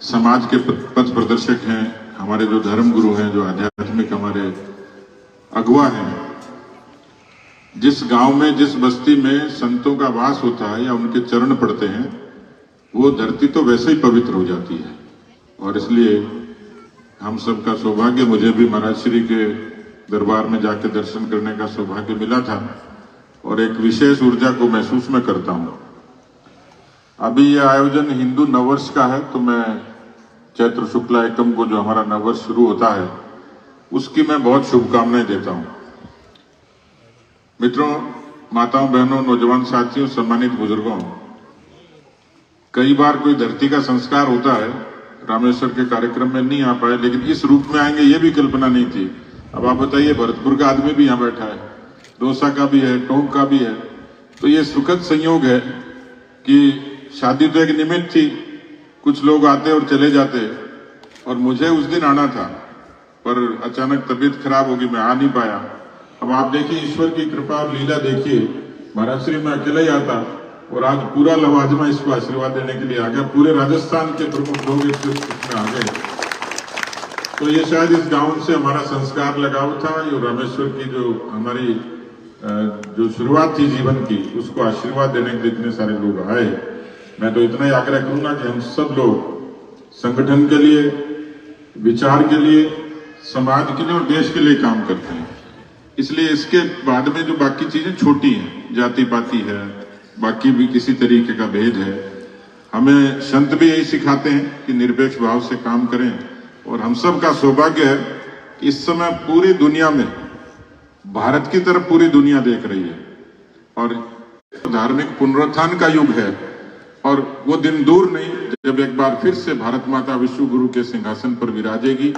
समाज के पथ प्रदर्शक हैं, हमारे जो धर्म गुरु हैं, जो आध्यात्मिक हमारे अगुवा हैं। जिस गांव में, जिस बस्ती में संतों का वास होता है या उनके चरण पड़ते हैं, वो धरती तो वैसे ही पवित्र हो जाती है। और इसलिए हम सबका सौभाग्य, मुझे भी महाराज श्री के दरबार में जाकर दर्शन करने का सौभाग्य मिला था और एक विशेष ऊर्जा को महसूस मैं करता हूं। अभी ये आयोजन हिंदू नववर्ष का है, तो मैं चैत्र शुक्ला एकम को जो हमारा नववर्ष शुरू होता है, उसकी मैं बहुत शुभकामनाएं देता हूं। मित्रों, माताओं, बहनों, नौजवान साथियों, सम्मानित बुजुर्गों, कई बार कोई धरती का संस्कार होता है, रामेश्वर के कार्यक्रम में नहीं आ पाए, लेकिन इस रूप में आएंगे ये भी कल्पना नहीं थी। अब आप बताइए, भरतपुर का आदमी भी यहां बैठा है, दौसा का भी है, टोंक का भी है। तो ये सुखद संयोग है कि शादी तो एक निमित्त थी, कुछ लोग आते और चले जाते, और मुझे उस दिन आना था, पर अचानक तबीयत खराब होगी, मैं आ नहीं पाया। अब आप देखिए, ईश्वर की कृपा और लीला देखिए, महाराज श्री में अकेला ही आता और आज पूरा लवाजमा इसको आशीर्वाद देने के लिए आ गया। पूरे राजस्थान के प्रमुख लोग इसमें आ गए। तो ये शायद इस गांव से हमारा संस्कार लगाव था, ये रामेश्वर की जो हमारी जो शुरुआत थी जीवन की, उसको आशीर्वाद देने के लिए इतने सारे लोग आए। मैं तो इतना ही आग्रह करूंगा कि हम सब लोग संगठन के लिए, विचार के लिए, समाज के लिए और देश के लिए काम करते हैं। इसलिए इसके बाद में जो बाकी चीजें छोटी हैं, जाति पाति है, बाकी भी किसी तरीके का भेद है, हमें संत भी यही सिखाते हैं कि निरपेक्ष भाव से काम करें। और हम सब का सौभाग्य है कि इस समय पूरी दुनिया में, भारत की तरफ पूरी दुनिया देख रही है और धार्मिक पुनरुत्थान का युग है। और वो दिन दूर नहीं जब एक बार फिर से भारत माता विश्व गुरु के सिंहासन पर विराजेगी,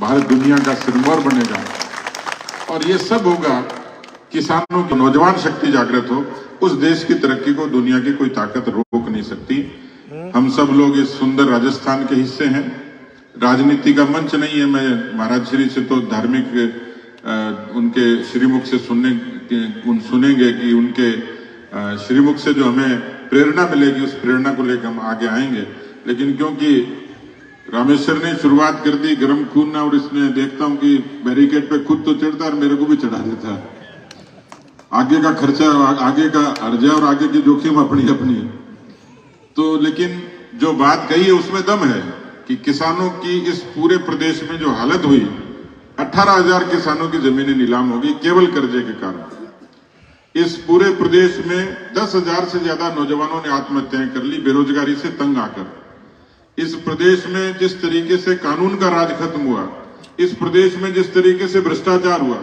भारत दुनिया का सिरमौर बनेगा। और ये सब होगा किसानों की नौजवान शक्ति जागृत हो। उस देश की तरक्की को दुनिया की कोई ताकत रोक नहीं सकती। हम सब लोग इस सुंदर राजस्थान के हिस्से हैं। राजनीति का मंच नहीं है। मैं महाराज श्री से तो धार्मिक उनके श्रीमुख से सुनेंगे कि उनके श्रीमुख से जो हमें प्रेरणा मिलेगी, उस प्रेरणा को लेकर हम आगे आएंगे। लेकिन क्योंकि रामेश्वर ने शुरुआत कर दी गर्म खून ना, और इसमें देखता हूं कि बैरिकेड पे खुद तो चढ़ता और मेरे को भी चढ़ा देता है। आगे का खर्चा, आगे का अर्जा और आगे की जोखिम अपनी अपनी। तो लेकिन जो बात कही है उसमें दम है कि किसानों की इस पूरे प्रदेश में जो हालत हुई, 18,000 किसानों की जमीनें नीलाम होगी केवल कर्जे के कारण। इस पूरे प्रदेश में 10,000 से ज्यादा नौजवानों ने आत्महत्याएं कर ली बेरोजगारी से तंग आकर। इस प्रदेश में जिस तरीके से कानून का राज खत्म हुआ, इस प्रदेश में जिस तरीके से भ्रष्टाचार हुआ,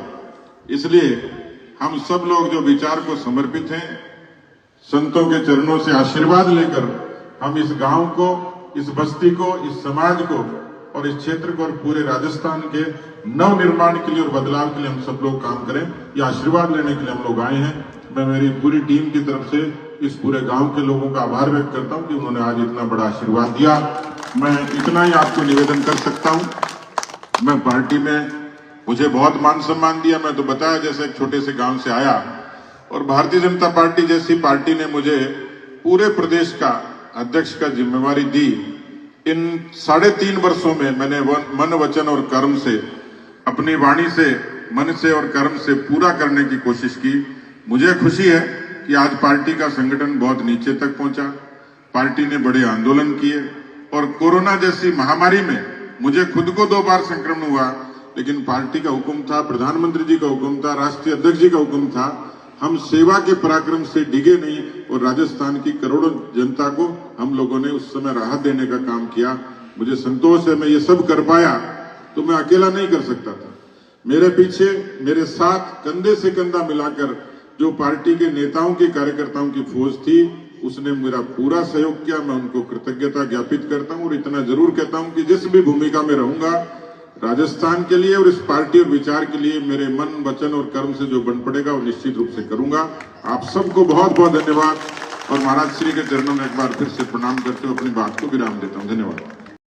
इसलिए हम सब लोग जो विचार को समर्पित हैं, संतों के चरणों से आशीर्वाद लेकर हम इस गांव को, इस बस्ती को, इस समाज को और इस क्षेत्र को और पूरे राजस्थान के नव निर्माण के लिए और बदलाव के लिए हम सब लोग काम करें। ये आशीर्वाद लेने के लिए हम लोग आए हैं। मैं मेरी पूरी टीम की तरफ से इस पूरे गांव के लोगों का आभार व्यक्त करता हूं कि उन्होंने आज इतना बड़ा आशीर्वाद दिया। मैं इतना ही आपको निवेदन कर सकता हूं। मैं पार्टी में, मुझे बहुत मान सम्मान दिया। मैं तो बताया जैसे एक छोटे से गांव से आया, और भारतीय जनता पार्टी जैसी पार्टी ने मुझे पूरे प्रदेश का अध्यक्ष का जिम्मेवारी दी। इन 3.5 वर्षों में मैंने मन, वचन और कर्म से, अपनी वाणी से, मन से और कर्म से पूरा करने की कोशिश की। मुझे खुशी है कि आज पार्टी का संगठन बहुत नीचे तक पहुंचा। पार्टी ने बड़े आंदोलन किए और कोरोना जैसी महामारी में मुझे खुद को 2 बार संक्रमण हुआ, लेकिन पार्टी का हुक्म था, प्रधानमंत्री जी का हुक्म था, राष्ट्रीय अध्यक्ष जी का हुक्म था। हम सेवा के पराक्रम से डिगे नहीं और राजस्थान की करोड़ों जनता को हम लोगों ने उस समय राहत देने का काम किया। मुझे संतोष है मैं ये सब कर पाया, तो मैं अकेला नहीं कर सकता था। मेरे पीछे, मेरे साथ कंधे से कंधा मिलाकर जो पार्टी के नेताओं की, कार्यकर्ताओं की फौज थी, उसने मेरा पूरा सहयोग किया। मैं उनको कृतज्ञता ज्ञापित करता हूं और इतना जरूर कहता हूं कि जिस भी भूमिका में रहूंगा, राजस्थान के लिए और इस पार्टी और विचार के लिए मेरे मन, वचन और कर्म से जो बन पड़ेगा वो निश्चित रूप से करूंगा। आप सबको बहुत बहुत धन्यवाद और महाराज श्री के चरणों में एक बार फिर से प्रणाम करते हुए अपनी बात को विराम देता हूं। धन्यवाद।